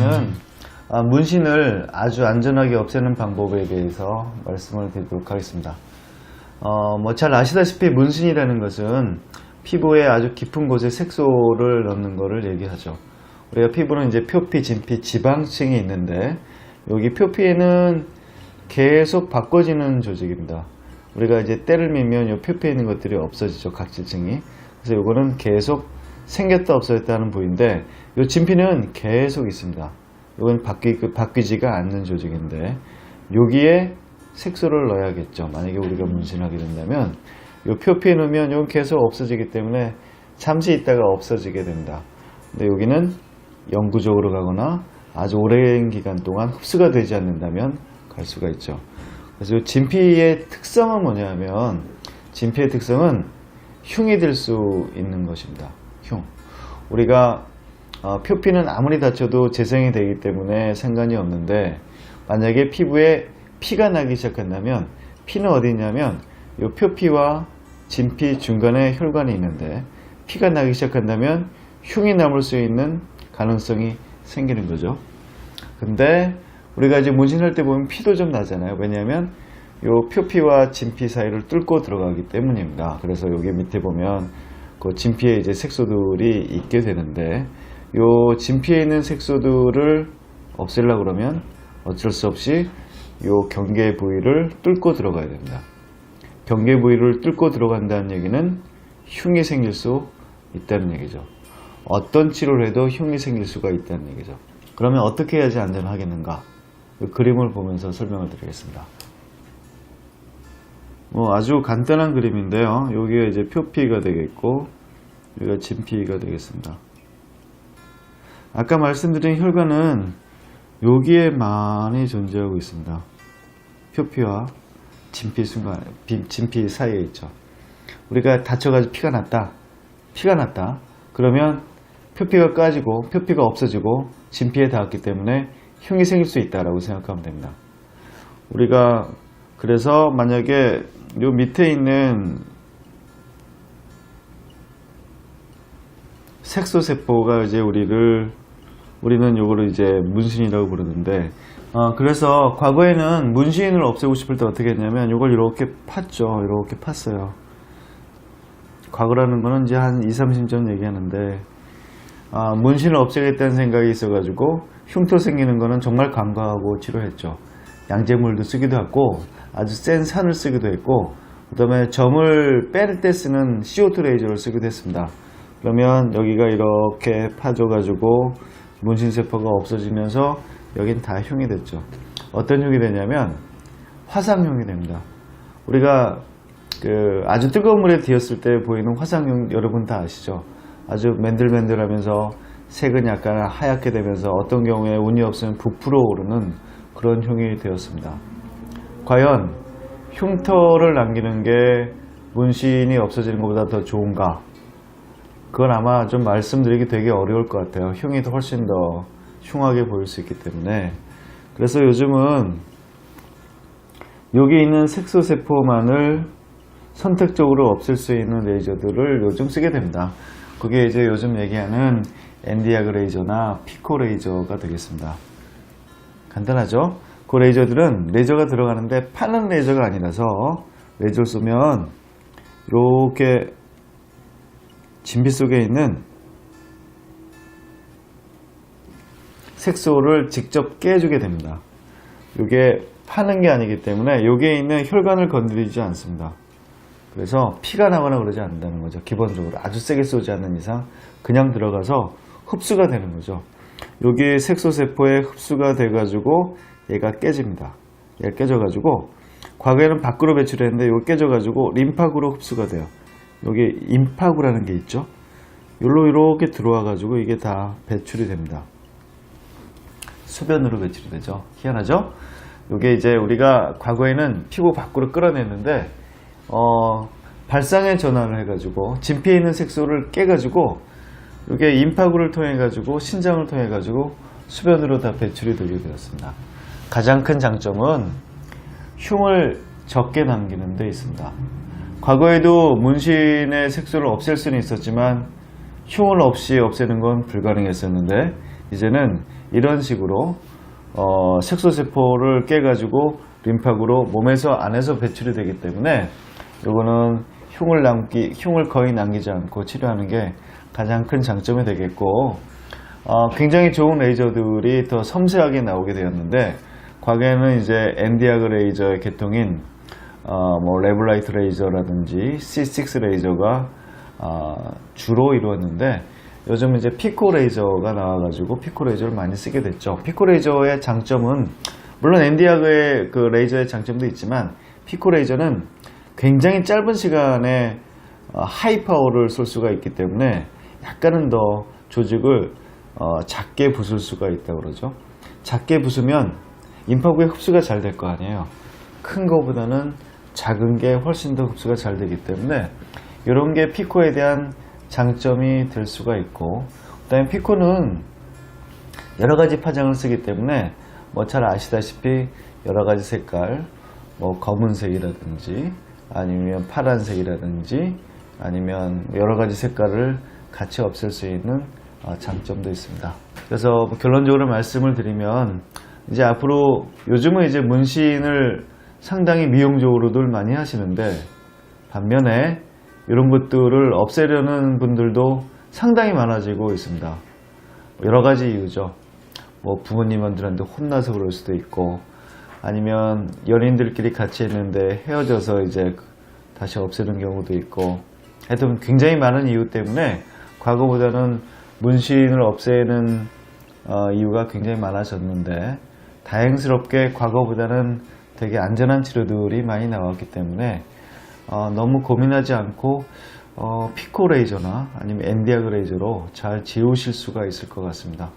시간에는 문신을 아주 안전하게 없애는 방법에 대해서 말씀을 드리도록 하겠습니다. 잘 아시다시피 문신이라는 것은 피부에 아주 깊은 곳에 색소를 넣는 것을 얘기하죠. 우리가 피부는 이제 표피, 진피, 지방층이 있는데 여기 표피에는 계속 바꿔지는 조직입니다. 우리가 이제 때를 밀면 이 표피에 있는 것들이 없어지죠. 각질층이. 그래서 이거는 계속 생겼다 없어졌다 하는 부위인데 이 진피는 계속 있습니다. 이건 바뀌지가 않는 조직인데 여기에 색소를 넣어야겠죠. 만약에 우리가 문신하게 된다면 이 표피에 넣으면 이건 계속 없어지기 때문에 잠시 있다가 없어지게 됩니다. 근데 여기는 영구적으로 가거나 아주 오랜 기간 동안 흡수가 되지 않는다면 갈 수가 있죠. 그래서 이 진피의 특성은 뭐냐면 진피의 특성은 흉이 될 수 있는 것입니다. 흉. 우리가 표피는 아무리 다쳐도 재생이 되기 때문에 상관이 없는데 만약에 피부에 피가 나기 시작한다면 피는 어디 있냐면 이 표피와 진피 중간에 혈관이 있는데 피가 나기 시작한다면 흉이 남을 수 있는 가능성이 생기는 거죠. 근데 우리가 이제 문신할 때 보면 피도 좀 나잖아요. 왜냐하면 이 표피와 진피 사이를 뚫고 들어가기 때문입니다. 그래서 여기 밑에 보면 그 진피에 이제 색소들이 있게 되는데 이 진피에 있는 색소들을 없애려고 그러면 어쩔 수 없이 이 경계 부위를 뚫고 들어가야 됩니다. 경계 부위를 뚫고 들어간다는 얘기는 흉이 생길 수 있다는 얘기죠. 어떤 치료를 해도 흉이 생길 수가 있다는 얘기죠. 그러면 어떻게 해야지 안전하겠는가? 그림을 보면서 설명을 드리겠습니다. 아주 간단한 그림인데요. 여기가 이제 표피가 되겠고 여기가 진피가 되겠습니다. 아까 말씀드린 혈관은 여기에 많이 존재하고 있습니다. 표피와 진피 사이에 있죠. 우리가 다쳐가지고 피가 났다. 그러면 표피가 까지고 표피가 없어지고 진피에 닿았기 때문에 흉이 생길 수 있다라고 생각하면 됩니다. 우리가 그래서 만약에 요 밑에 있는 색소세포가 이제 우리는 요거를 이제 문신이라고 부르는데 그래서 과거에는 문신을 없애고 싶을 때 어떻게 했냐면 요걸 이렇게 팠죠. 이렇게 팠어요. 과거라는 거는 이제 한 20-30년 전 얘기하는데 문신을 없애겠다는 생각이 있어가지고 흉터 생기는 거는 정말 간과하고 치료했죠. 양잿물도 쓰기도 했고 아주 센 산을 쓰기도 했고 그 다음에 점을 뺄 때 쓰는 CO2 레이저를 쓰기도 했습니다. 그러면 여기가 이렇게 파져가지고 문신세포가 없어지면서 여긴 다 흉이 됐죠. 어떤 흉이 되냐면 화상흉이 됩니다. 우리가 아주 뜨거운 물에 뒤었을 때 보이는 화상흉 여러분 다 아시죠? 아주 맨들맨들하면서 색은 약간 하얗게 되면서 어떤 경우에 운이 없으면 부풀어 오르는 그런 흉이 되었습니다. 과연 흉터를 남기는 게 문신이 없어지는 것보다 더 좋은가? 그건 아마 좀 말씀드리기 되게 어려울 것 같아요. 흉이 훨씬 더 흉하게 보일 수 있기 때문에. 그래서 요즘은 여기 있는 색소세포만을 선택적으로 없앨 수 있는 레이저들을 요즘 쓰게 됩니다. 그게 이제 요즘 얘기하는 엔디아그 레이저나 피코 레이저가 되겠습니다. 간단하죠? 그 레이저들은 레이저가 들어가는데 파는 레이저가 아니라서 레이저를 쏘면 이렇게 진피 속에 있는 색소를 직접 깨주게 됩니다. 이게 파는 게 아니기 때문에 여기에 있는 혈관을 건드리지 않습니다. 그래서 피가 나거나 그러지 않는다는 거죠. 기본적으로 아주 세게 쏘지 않는 이상 그냥 들어가서 흡수가 되는 거죠. 여기 색소세포에 흡수가 돼가지고 얘가 깨집니다. 얘가 깨져가지고 과거에는 밖으로 배출했는데 이거 깨져가지고 림파구로 흡수가 돼요. 여기 임파구라는 게 있죠. 여기로 이렇게 들어와가지고 이게 다 배출이 됩니다. 소변으로 배출이 되죠. 희한하죠? 이게 이제 우리가 과거에는 피부 밖으로 끌어냈는데 발상의 전환을 해가지고 진피에 있는 색소를 깨가지고 이게 임파구를 통해 가지고 신장을 통해 가지고 수변으로 다 배출이 되게 되었습니다. 가장 큰 장점은 흉을 적게 남기는 데 있습니다. 과거에도 문신의 색소를 없앨 수는 있었지만 흉을 없이 없애는 건 불가능했었는데 이제는 이런 식으로 색소세포를 깨가지고 림파구로 몸에서 안에서 배출이 되기 때문에 요거는 흉을 거의 남기지 않고 치료하는 게 가장 큰 장점이 되겠고, 굉장히 좋은 레이저들이 더 섬세하게 나오게 되었는데, 과거에는 이제 엔디아그 레이저의 계통인 뭐 레블라이트 레이저라든지 C6 레이저가 주로 이루었는데, 요즘 이제 피코 레이저가 나와가지고 피코 레이저를 많이 쓰게 됐죠. 피코 레이저의 장점은 물론 엔디아그의 그 레이저의 장점도 있지만, 피코 레이저는 굉장히 짧은 시간에 하이 파워를 쏠 수가 있기 때문에 약간은 더 조직을 작게 부술 수가 있다고 그러죠. 작게 부수면 림파구에 흡수가 잘 될 거 아니에요. 큰 거보다는 작은 게 훨씬 더 흡수가 잘 되기 때문에 이런 게 피코에 대한 장점이 될 수가 있고, 그 다음에 피코는 여러 가지 파장을 쓰기 때문에 뭐 잘 아시다시피 여러 가지 색깔, 뭐 검은색이라든지 아니면 파란색이라든지 아니면 여러 가지 색깔을 같이 없앨 수 있는 장점도 있습니다. 그래서 결론적으로 말씀을 드리면, 이제 앞으로 요즘은 이제 문신을 상당히 미용적으로들 많이 하시는데, 반면에 이런 것들을 없애려는 분들도 상당히 많아지고 있습니다. 여러 가지 이유죠. 뭐 부모님들한테 혼나서 그럴 수도 있고, 아니면 연인들끼리 같이 있는데 헤어져서 이제 다시 없애는 경우도 있고, 하여튼 굉장히 많은 이유 때문에 과거보다는 문신을 없애는 이유가 굉장히 많아졌는데, 다행스럽게 과거보다는 되게 안전한 치료들이 많이 나왔기 때문에 너무 고민하지 않고 피코 레이저나 아니면 엔디아그 레이저로 잘 지우실 수가 있을 것 같습니다.